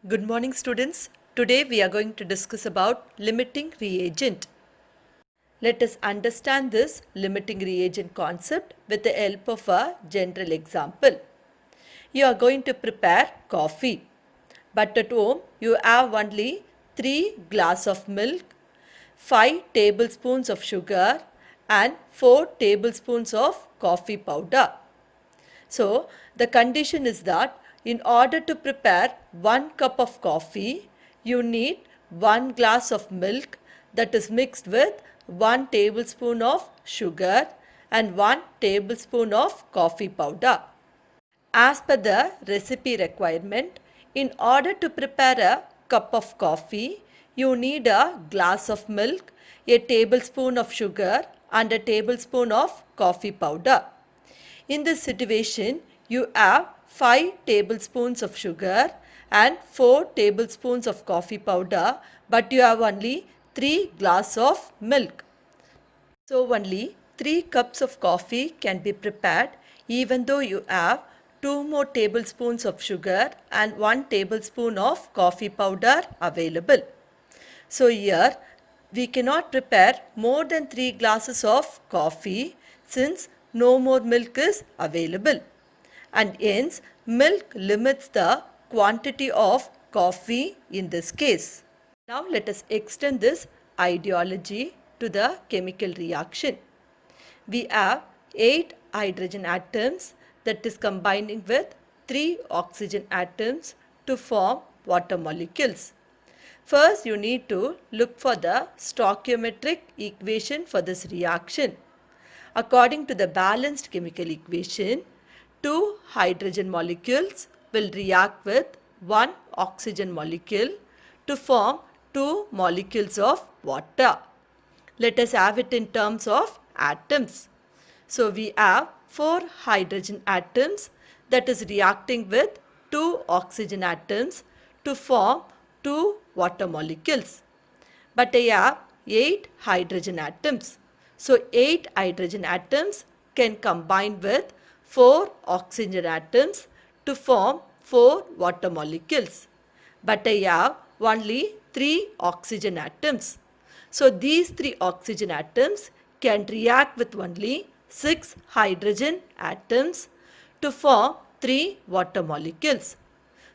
Good morning students. Today we are going to discuss about limiting reagent. Let us understand this limiting reagent concept with the help of a general example. You are going to prepare coffee, but at home you have only 3 glass of milk, 5 tablespoons of sugar and 4 tablespoons of coffee powder. So, the condition is that in order to prepare 1 cup of coffee, you need 1 glass of milk that is mixed with 1 tablespoon of sugar and 1 tablespoon of coffee powder. As per the recipe requirement, in order to prepare a cup of coffee, you need a glass of milk, a tablespoon of sugar and a tablespoon of coffee powder. In this situation, you have 5 tablespoons of sugar and 4 tablespoons of coffee powder, but you have only 3 glass of milk. So only 3 cups of coffee can be prepared even though you have 2 more tablespoons of sugar and 1 tablespoon of coffee powder available. So here we cannot prepare more than 3 glasses of coffee since no more milk is available, and hence milk limits the quantity of coffee in this case. Now let us extend this ideology to the chemical reaction. We have 8 hydrogen atoms that is combining with 3 oxygen atoms to form water molecules. First, you need to look for the stoichiometric equation for this reaction. According to the balanced chemical equation, 2 hydrogen molecules will react with 1 oxygen molecule to form 2 molecules of water. Let us have it in terms of atoms. So we have 4 hydrogen atoms that is reacting with 2 oxygen atoms to form 2 water molecules. But I have 8 hydrogen atoms. So 8 hydrogen atoms can combine with 4 oxygen atoms to form 4 water molecules. But I have only 3 oxygen atoms. So these 3 oxygen atoms can react with only 6 hydrogen atoms to form 3 water molecules.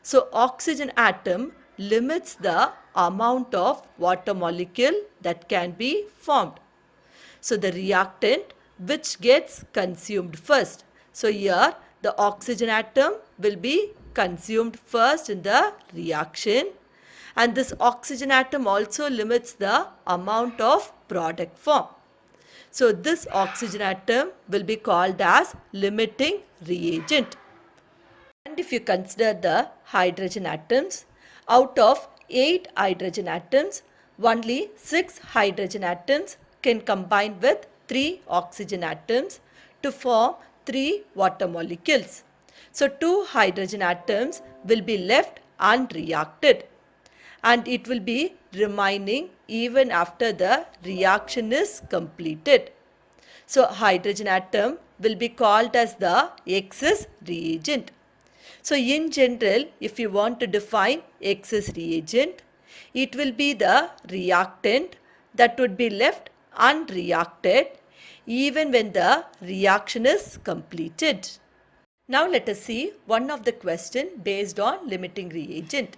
So oxygen atom limits the amount of water molecule that can be formed. So the reactant which gets consumed first. So here the oxygen atom will be consumed first in the reaction, and this oxygen atom also limits the amount of product formed. So this oxygen atom will be called as limiting reagent. And if you consider the hydrogen atoms, out of 8 hydrogen atoms, only 6 hydrogen atoms can combine with 3 oxygen atoms to form 3 water molecules. So 2 hydrogen atoms will be left unreacted, and it will be remaining even after the reaction is completed. So hydrogen atom will be called as the excess reagent. So in general, if you want to define excess reagent, it will be the reactant that would be left unreacted even when the reaction is completed. Now let us see one of the question based on limiting reagent.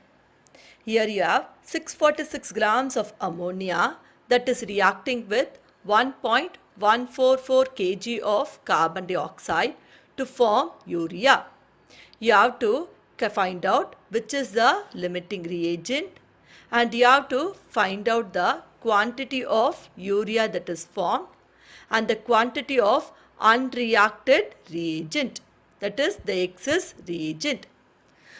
Here you have 646 grams of ammonia that is reacting with 1.144 kg of carbon dioxide to form urea. You have to find out which is the limiting reagent, and you have to find out the quantity of urea that is formed and the quantity of unreacted reagent, that is the excess reagent.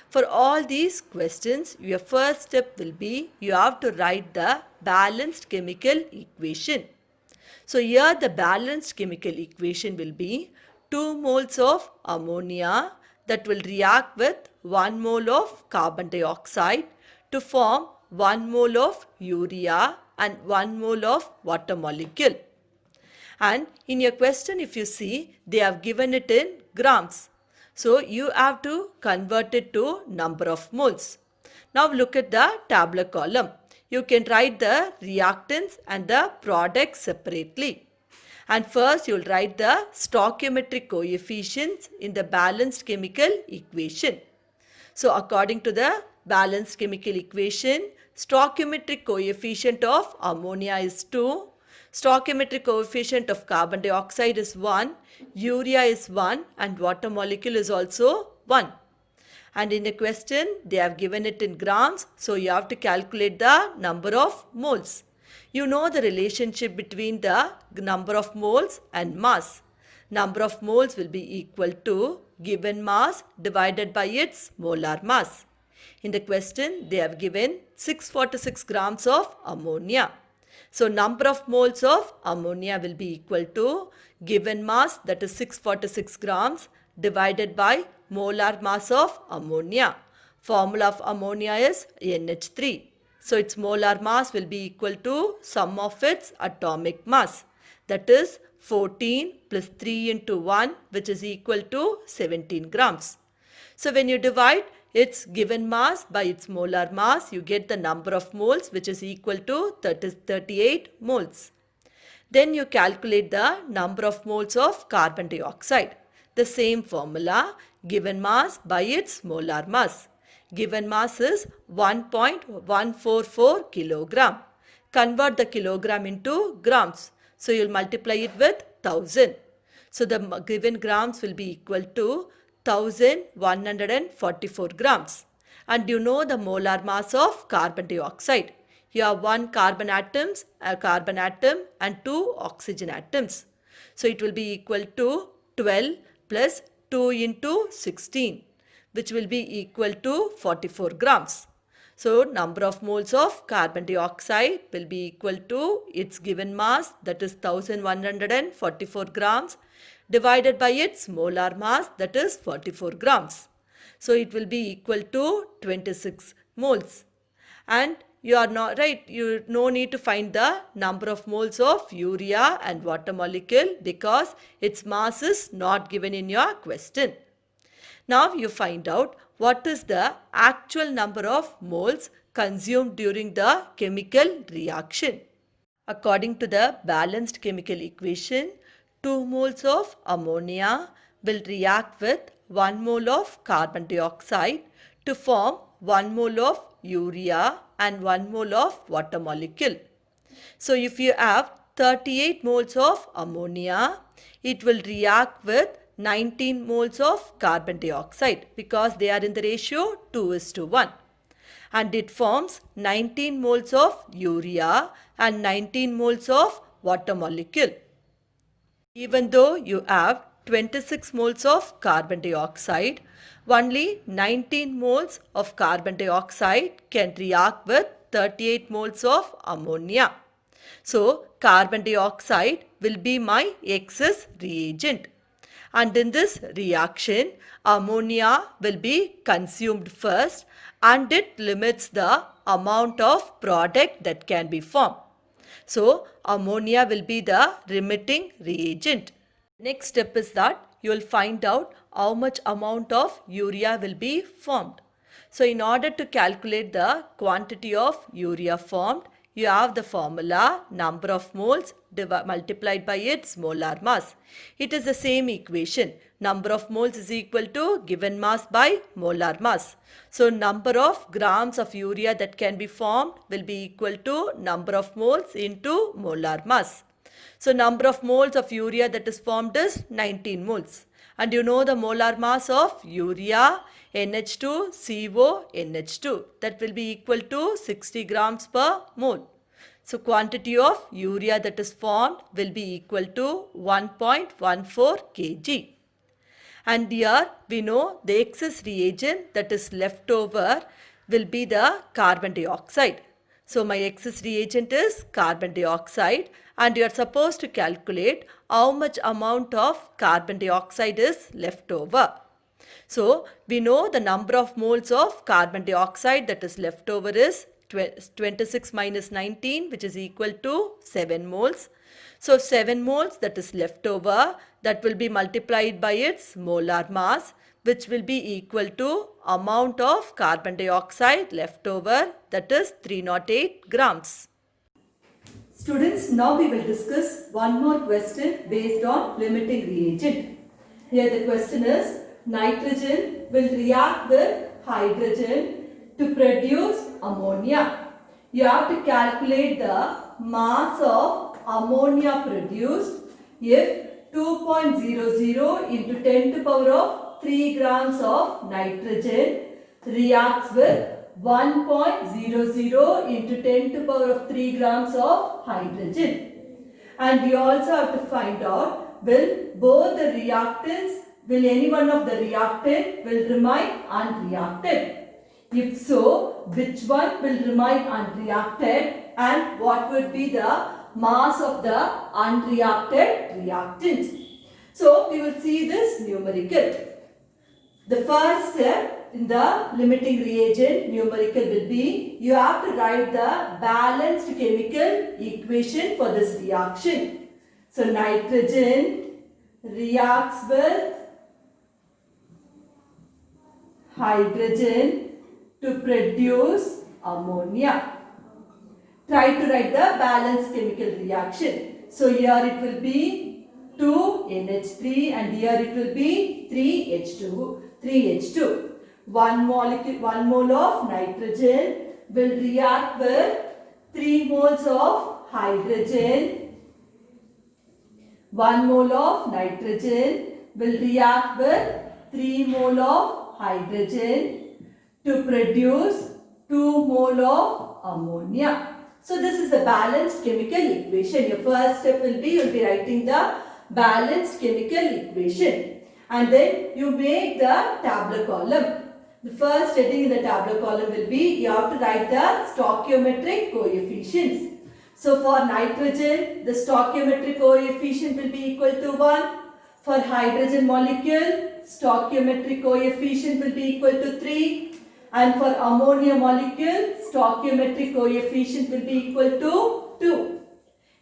For all these questions, your first step will be you have to write the balanced chemical equation. So here the balanced chemical equation will be 2 moles of ammonia that will react with 1 mole of carbon dioxide to form 1 mole of urea and 1 mole of water molecule. And in your question, if you see, they have given it in grams. So you have to convert it to number of moles. Now look at the tabular column. You can write the reactants and the products separately. And first you'll write the stoichiometric coefficients in the balanced chemical equation. So according to the balanced chemical equation, stoichiometric coefficient of ammonia is 2, stoichiometric coefficient of carbon dioxide is 1, urea is 1 and water molecule is also 1. And in the question they have given it in grams, so you have to calculate the number of moles. You know the relationship between the number of moles and mass. Number of moles will be equal to given mass divided by its molar mass. In the question they have given 646 grams of ammonia. So number of moles of ammonia will be equal to given mass, that is 646 grams, divided by molar mass of ammonia. Formula of ammonia is NH3. So its molar mass will be equal to sum of its atomic mass, that is 14 plus 3 into 1, which is equal to 17 grams. So when you divide its given mass by its molar mass, you get the number of moles, which is equal to 38 moles. Then you calculate the number of moles of carbon dioxide. The same formula, given mass by its molar mass. Given mass is 1.144 kilogram. Convert the kilogram into grams. So you will multiply it with 1000. So the given grams will be equal to 1144 grams. And you know the molar mass of carbon dioxide. You have one carbon atom and two oxygen atoms. So it will be equal to 12 plus 2 into 16, which will be equal to 44 grams. So number of moles of carbon dioxide will be equal to its given mass, that is 1144 grams, divided by its molar mass, that is 44 grams. So it will be equal to 26 moles. And you are not right, you no need to find the number of moles of urea and water molecule because its mass is not given in your question. Now you find out what is the actual number of moles consumed during the chemical reaction. According to the balanced chemical equation, 2 moles of ammonia will react with 1 mole of carbon dioxide to form 1 mole of urea and 1 mole of water molecule. So if you have 38 moles of ammonia, it will react with 19 moles of carbon dioxide because they are in the ratio 2:1. And it forms 19 moles of urea and 19 moles of water molecule. Even though you have 26 moles of carbon dioxide, only 19 moles of carbon dioxide can react with 38 moles of ammonia. So carbon dioxide will be my excess reagent. And in this reaction, ammonia will be consumed first and it limits the amount of product that can be formed. So ammonia will be the remitting reagent. Next step is that you will find out how much amount of urea will be formed. So in order to calculate the quantity of urea formed, you have the formula number of moles multiplied by its molar mass. It is the same equation. Number of moles is equal to given mass by molar mass. So number of grams of urea that can be formed will be equal to number of moles into molar mass. So number of moles of urea that is formed is 19 moles. And you know the molar mass of urea NH2CO NH2, that will be equal to 60 grams per mole. So quantity of urea that is formed will be equal to 1.14 kg. And here we know the excess reagent that is left over will be the carbon dioxide. So my excess reagent is carbon dioxide and you are supposed to calculate how much amount of carbon dioxide is left over. So we know the number of moles of carbon dioxide that is left over is 26 minus 19, which is equal to 7 moles. So 7 moles that is left over, that will be multiplied by its molar mass, which will be equal to amount of carbon dioxide left over, that is 308 grams. Students, now we will discuss one more question based on limiting reagent. Here the question is, nitrogen will react with hydrogen to produce ammonia. You have to calculate the mass of ammonia produced if 2.00 into 10 to the power of 3 grams of nitrogen reacts with 1.00 into 10 to the power of 3 grams of hydrogen. And we also have to find out, will both the reactants, will any one of the reactant will remain unreacted? If so, which one will remain unreacted and what would be the mass of the unreacted reactant? So, we will see this numerical. The first step in the limiting reagent numerical will be, you have to write the balanced chemical equation for this reaction. So, nitrogen reacts with hydrogen to produce ammonia. Try to write the balanced chemical reaction. So, here it will be 2NH3 and here it will be 3H2. One mole of nitrogen will react with 3 moles of hydrogen. 1 mole of nitrogen will react with 3 mole of hydrogen to produce 2 mole of ammonia. So this is the balanced chemical equation. Your first step will be, you will be writing the balanced chemical equation and then you make the tabular column. The first heading in the tabular column will be, you have to write the stoichiometric coefficients. So for nitrogen, the stoichiometric coefficient will be equal to 1. For hydrogen molecule, stoichiometric coefficient will be equal to 3. And for ammonia molecule, stoichiometric coefficient will be equal to 2.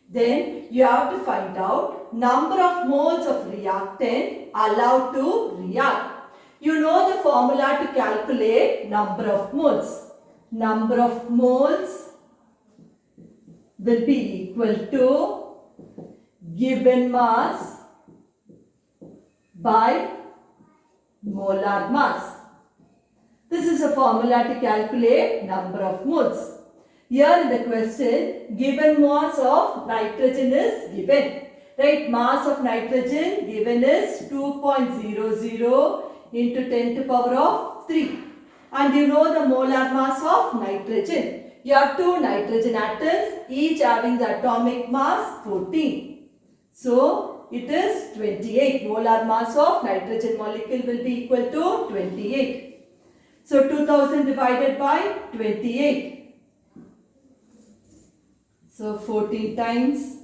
Then you have to find out number of moles of reactant allowed to react. You know the formula to calculate number of moles. Number of moles will be equal to given mass by molar mass. This is a formula to calculate number of moles. Here in the question, given mass of nitrogen is given. Right, mass of nitrogen given is 2.00 into 10 to the power of 3. And you know the molar mass of nitrogen. You have 2 nitrogen atoms, each having the atomic mass 14. So, it is 28. Molar mass of nitrogen molecule will be equal to 28. So, 2000 divided by 28. So, 14 times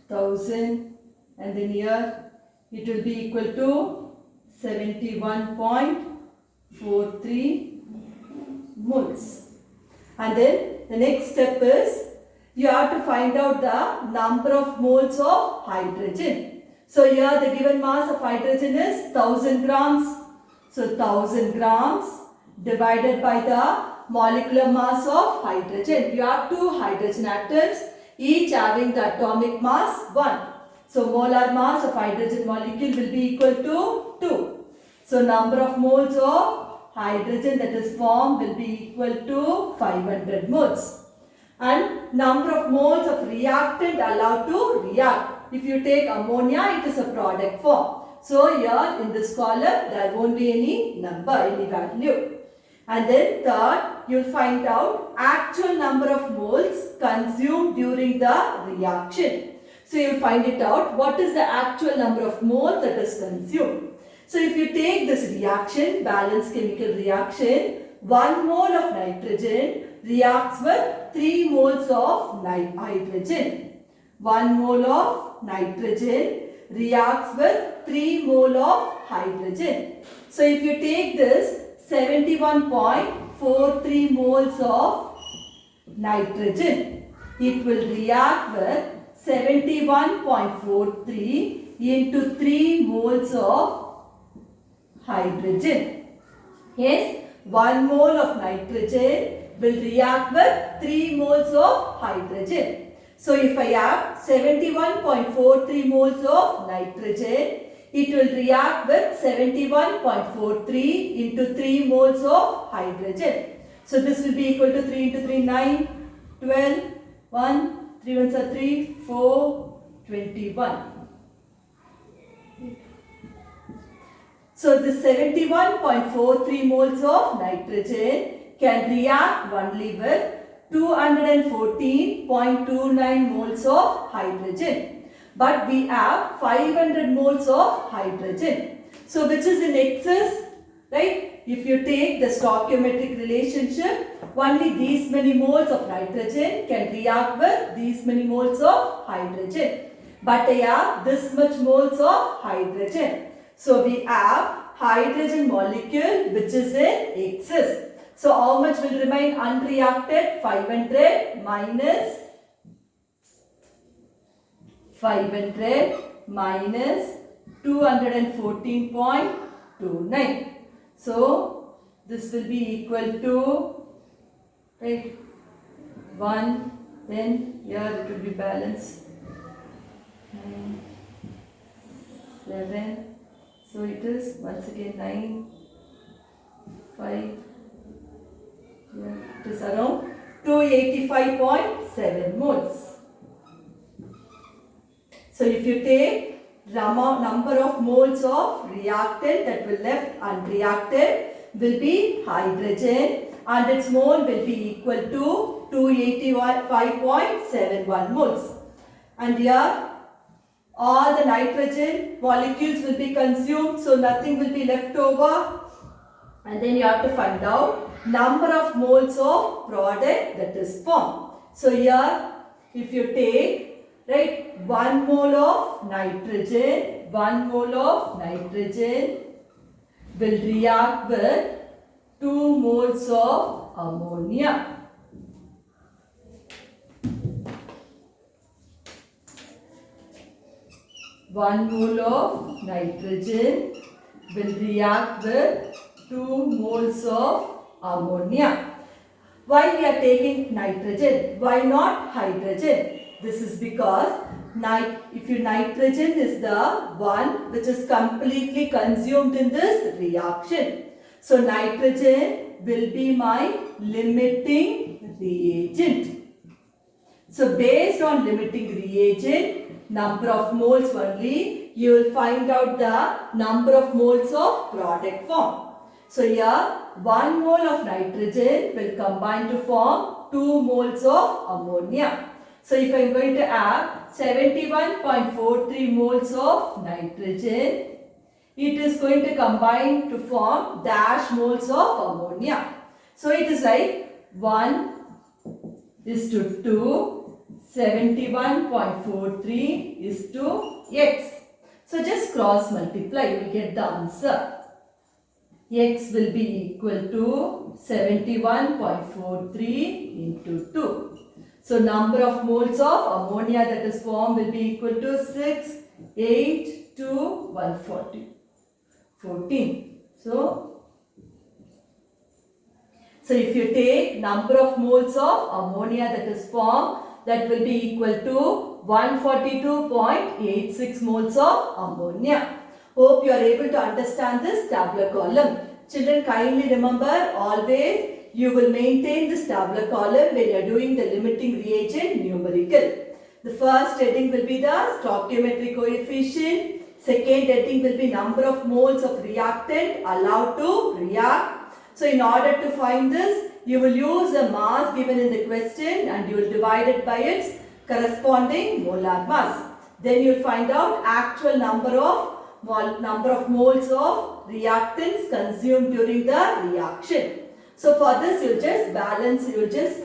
1000 and then here it will be equal to 71.43 moles. And then the next step is, you have to find out the number of moles of hydrogen. So here the given mass of hydrogen is 1000 grams. So 1000 grams divided by the molecular mass of hydrogen. You have 2 hydrogen atoms, each having the atomic mass 1. So molar mass of hydrogen molecule will be equal to 2. So number of moles of hydrogen that is formed will be equal to 500 moles. And number of moles of reactant allowed to react. If you take ammonia, it is a product form. So here in this column, there won't be any number, any value. And then third, you will find out actual number of moles consumed during the reaction. So you will find it out, what is the actual number of moles that is consumed. So if you take this reaction, balanced chemical reaction, 1 mole of nitrogen reacts with 3 moles of hydrogen. 1 mole of nitrogen reacts with 3 mole of hydrogen. So if you take this 71.43 moles of nitrogen, it will react with 71.43 into 3 moles of hydrogen. Yes, 1 mole of nitrogen will react with 3 moles of hydrogen. So if I have 71.43 moles of nitrogen, it will react with 71.43 into 3 moles of hydrogen. So this will be equal to 3 into 3, 9, 12, 1, 3 ones are 3, 4, 21. So the 71.43 moles of nitrogen can react only with 214.29 moles of hydrogen. But we have 500 moles of hydrogen. So which is in excess, right? If you take the stoichiometric relationship, only these many moles of nitrogen can react with these many moles of hydrogen. But I have this much moles of hydrogen. So we have hydrogen molecule which is in excess. So how much will remain unreacted? 500 minus 214.29. So this will be equal to, right, 1, then here it will be balanced 9, 7. So it is once again 9, 5. Here it is around 285.7 moles. So if you take number of moles of reactant that will left unreacted will be hydrogen and its mole will be equal to 285.71 moles. And here all the nitrogen molecules will be consumed, so nothing will be left over. And then you have to find out number of moles of product that is formed. So here if you take, right, 1 mole of nitrogen, 1 mole of nitrogen will react with 2 moles of ammonia. One mole of nitrogen will react with 2 moles of ammonia. Why we are taking nitrogen? Why not hydrogen? This is because if your nitrogen is the one which is completely consumed in this reaction. So nitrogen will be my limiting reagent. So based on limiting reagent, number of moles only, you will find out the number of moles of product form. So here 1 mole of nitrogen will combine to form 2 moles of ammonia. So if I am going to add 71.43 moles of nitrogen, it is going to combine to form dash moles of ammonia. So it is like 1 is to 2, 71.43 is to x. So just cross multiply, you will get the answer. X will be equal to 71.43 into 2. So number of moles of ammonia that is formed will be equal to 6, 8 to 140, 14. So if you take number of moles of ammonia that is formed, that will be equal to 142.86 moles of ammonia. Hope you are able to understand this tabular column. Children, kindly remember, always you will maintain this tabular column when you are doing the limiting reagent numerical. The first heading will be the stoichiometric coefficient. Second heading will be number of moles of reactant allowed to react. So in order to find this, you will use a mass given in the question and you will divide it by its corresponding molar mass. Then you will find out actual number of moles of reactants consumed during the reaction. So for this you will just balance, you will just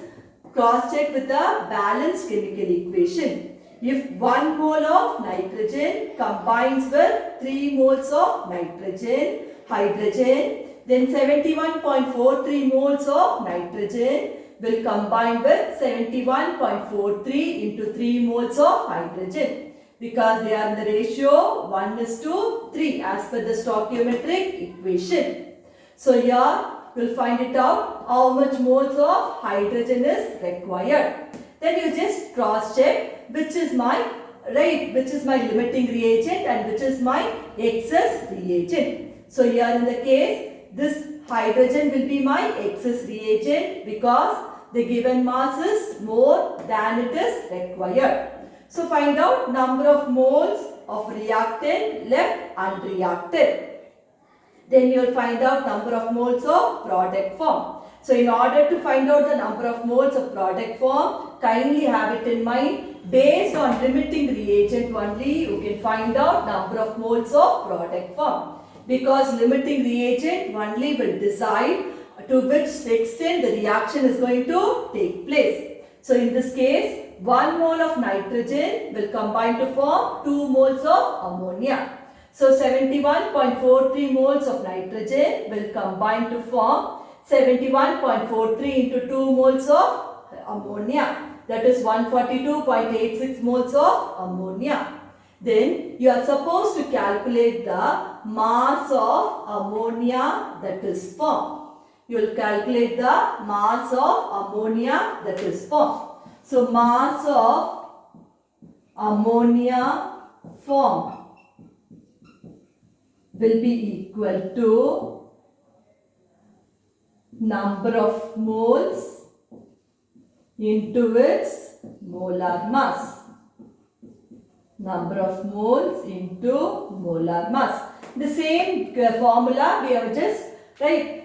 cross check with the balanced chemical equation. If 1 mole of nitrogen combines with 3 moles of hydrogen, then 71.43 moles of nitrogen will combine with 71.43 into 3 moles of hydrogen. because they are in the ratio 1:3 as per the stoichiometric equation. So here you will find it out how much moles of hydrogen is required. Then you just cross check which is my limiting reagent and which is my excess reagent. So here in the case, this hydrogen will be my excess reagent because the given mass is more than it is required. So find out number of moles of reactant left unreacted. Then you will find out number of moles of product form. So in order to find out the number of moles of product form, kindly have it in mind, based on limiting reagent only you can find out number of moles of product form. Because limiting reagent only will decide to which extent the reaction is going to take place. So in this case, 1 mole of nitrogen will combine to form 2 moles of ammonia. So 71.43 moles of nitrogen will combine to form 71.43 into 2 moles of ammonia. That is 142.86 moles of ammonia. Then you are supposed to calculate the mass of ammonia that is formed. You will calculate the mass of ammonia that is formed. So mass of ammonia formed will be equal to number of moles into its molar mass. Number of moles into molar mass. The same formula we have just here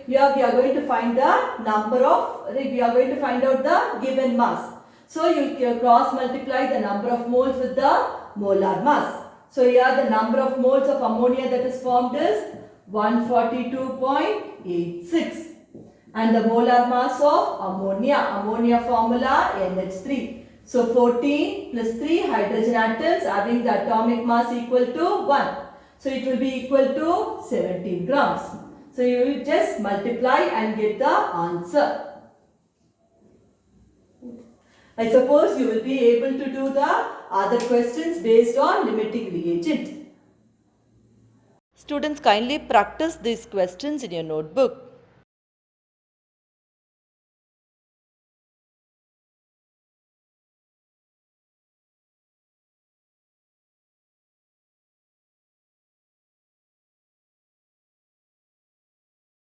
we are going to find the number of we are going to find out the given mass. So you cross multiply the number of moles with the molar mass. So here the number of moles of ammonia that is formed is 142.86 and the molar mass of ammonia formula NH3. So 14 plus 3 hydrogen atoms having the atomic mass equal to 1. So it will be equal to 17 grams. So you will just multiply and get the answer. I suppose you will be able to do the other questions based on limiting reagent. Students, kindly practice these questions in your notebook.